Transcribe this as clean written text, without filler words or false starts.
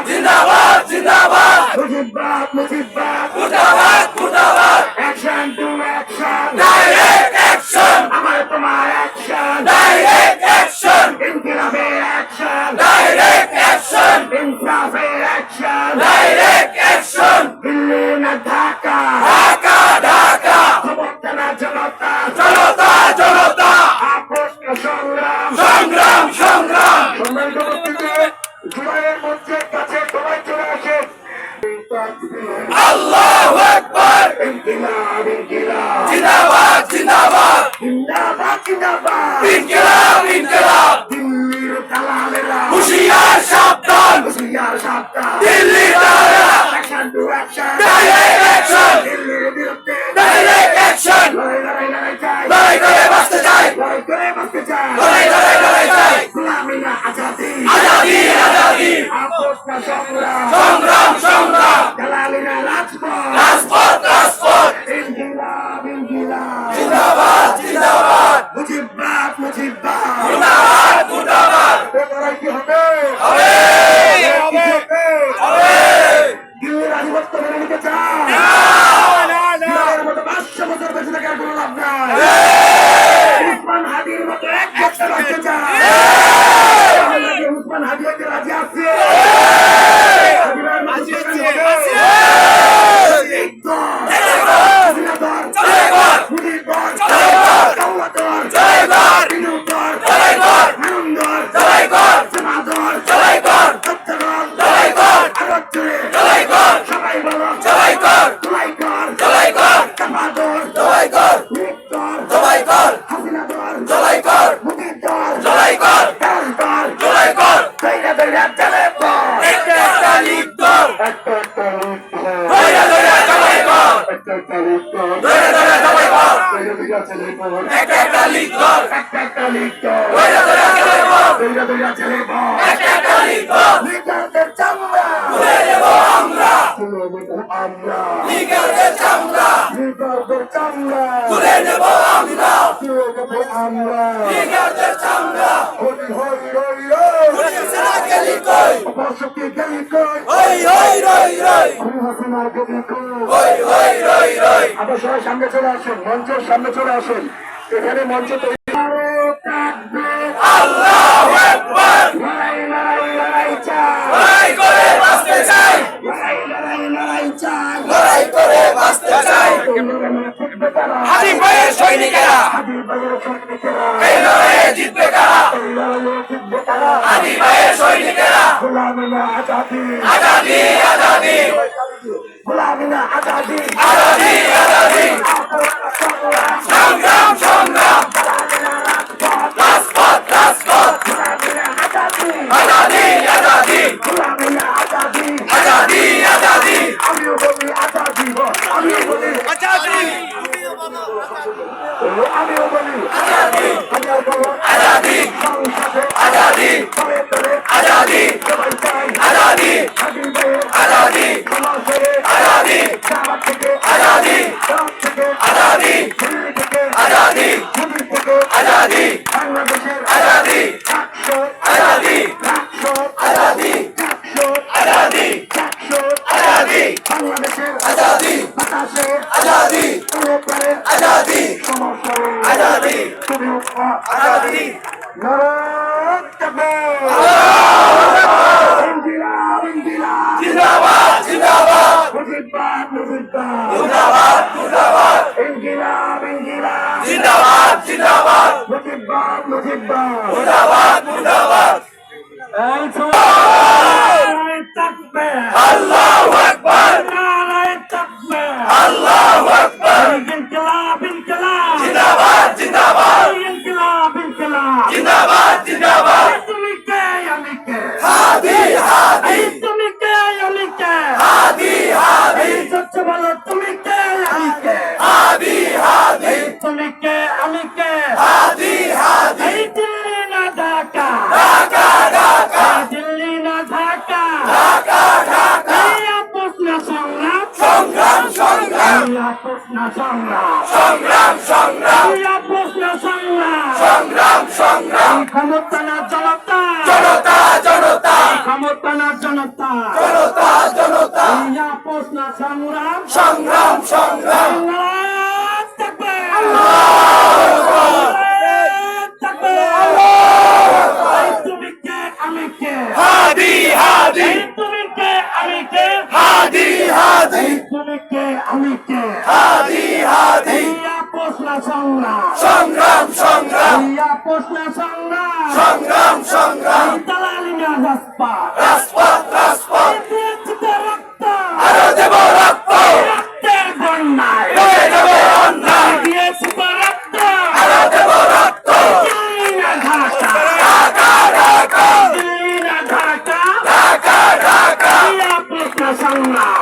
জিন্দাবাদ জিন্দাবাদ মুজিবাদ মুর্দাবাদ মুর্দাবাদ action to action direct action আমার তোমার অ্যাকশন ডাইরেক্ট অ্যাকশন ইনকিলাবের অ্যাকশন ডাইরেক্ট অ্যাকশন ইনসাফের অ্যাকশন ডাইরেক্ট অ্যাকশন দিল্লি না ঢাকা ঢাকা ঢাকা ক্ষমতা না জনতা জনতা জনতা আপোষ না সংগ্রাম সংগ্রাম সংগ্রাম জুলাইয়ের মঞ্চের কাছে সবাই চলে আসেন। আল্লাহু আকবার ইনকিলাব ইনকিলাব জিন্দাবাদ জিন্দাবাদ জিন্দাবাদ জিন্দাবাদ ইনকিলাব ইনকিলাব দিল্লির দালালেরা হুঁশিয়ার সাবধান দিল্লির দালালেরা action to action direct action দিল্লির বিরুদ্ধে ডাইরেক্ট অ্যাকশন লড়াই করে বাঁচতে চাই লড়াই করে বাঁচতে চাই লড়াই চাই গোলামি না আজাদি আজাদি আজাদি আপোষ না সংগ্রাম সংগ্রাম সংগ্রাম দালালি না রাজপথ রাজপথ রাজপথ ইনকিলাব ইনকিলাব জিন্দাবাদ জিন্দাবাদ মুজিবাদ মুজিবাদ মুর্দাবাদ মুর্দাবাদ লড়াই কি হবে হবে হবে হবে দিল্লির আধিপত্য মেনে নিতে চায় না না না এর মতো 500 বছর বেঁচে থাকার কোনো লাভ নাই উসমান হাদির মতো এক বছর বাঁচতে চায় উসমান হাদি হতে রাজি আছে আপনার সবাই সামনে চলে আসেন, মঞ্চের সামনে চলে আসেন। এখানে মঞ্চ আল্লাহু আকবার লড়াই লড়াই লড়াই চাই লড়াই করে বাঁচতে চাই লড়াই লড়াই লড়াই চাই লড়াই করে বাঁচতে চাই হাদি ভাইয়ের সৈনিকেরা এই লড়াইয়ে জিতবে কারা হাদি ভাইয়ের সৈনিকেরা গোলামি না আজাদি আজাদি আজাদি গোলামি না আজাদি আজাদি আজাদি সংগ্রাম সংগ্রাম রাজপথ রাজপথ আজাদি আজাদি আজাদি আজাদি আমিও বলি আজাদি আমিও বলি আজাদি আমিও বলি আজাদি আজাদি আজাদি আজাদি আজাদি আজাদি আজাদি আজাদি আজাদি আজাদি আজাদি বাংলাদেশের আজাদি আজাদি আজাদি আজাদি আজাদি বাংলাদেশের আজাদি বাতাসে আজাদি আজাদি সমস্যা আজাদি তুমি আজাদি জিন্দাবাদ জিন্দাবাদ মুজিবাদ মুজিবাদ মুর্দাবাদ মুর্দাবাদ ইনকিলাব ইনকিলাব জিন্দাবাদ জিন্দাবাদ মুজিবাদ মুজিবাদ মুর্দাবাদ মুর্দাবাদ আল্লাহু আকবার নারায়ে তাকবীর আল্লাহু আকবার ইনকিলাব ইনকিলাব জিন্দাবাদ জিন্দাবাদ ইনকিলাব ইনকিলাব জিন্দাবাদ জিন্দাবাদ তুমি কে আমি কে হাদি হাদি তুমি কে আমি কে হাদি হাদি সত্য বলো তুমি কে আমি কে হাদি হাদি তুমি কে আমি কে হাদি হাদি দিল্লি না ঢাকা ঢাকা ঢাকা দিল্লি না ঢাকা ঢাকা ঢাকা প্রশ্ন সংগ্রাম সংগ্রাম সংগ্রাম প্রশ্ন সংগ্রাম সংগ্রাম সংগ্রাম ক্ষমতা না জনতা জনতা জনতা ক্ষমতা না জনতা জনতা জনতা প্রশ্ন সংগ্রাম সংগ্রাম সংগ্রাম তুমি কে আমি কে হাদি হাদি তুমি কে আমি কে হাদি হাদি তুমি কে আমি কে হাদি হাদি প্রশ্ন সংগ্রাম সংগ্রাম সংগ্রাম প্রশ্ন সংগ্রাম সংগ্রাম সংগ্রাম দালালি না রাস্তা রাজপথ রাজপথ দিয়েছি তো রক্ত আরো দেব রক্ত রক্তের বন্যায় রয়ে যাবে অন্যায় দিয়েছি তো রক্ত আরো দেব রক্ত দিল্লি না ঢাকা ঢাকা ঢাকা দিল্লি না ঢাকা ঢাকা ঢাকা প্রশ্ন সংগ্রাম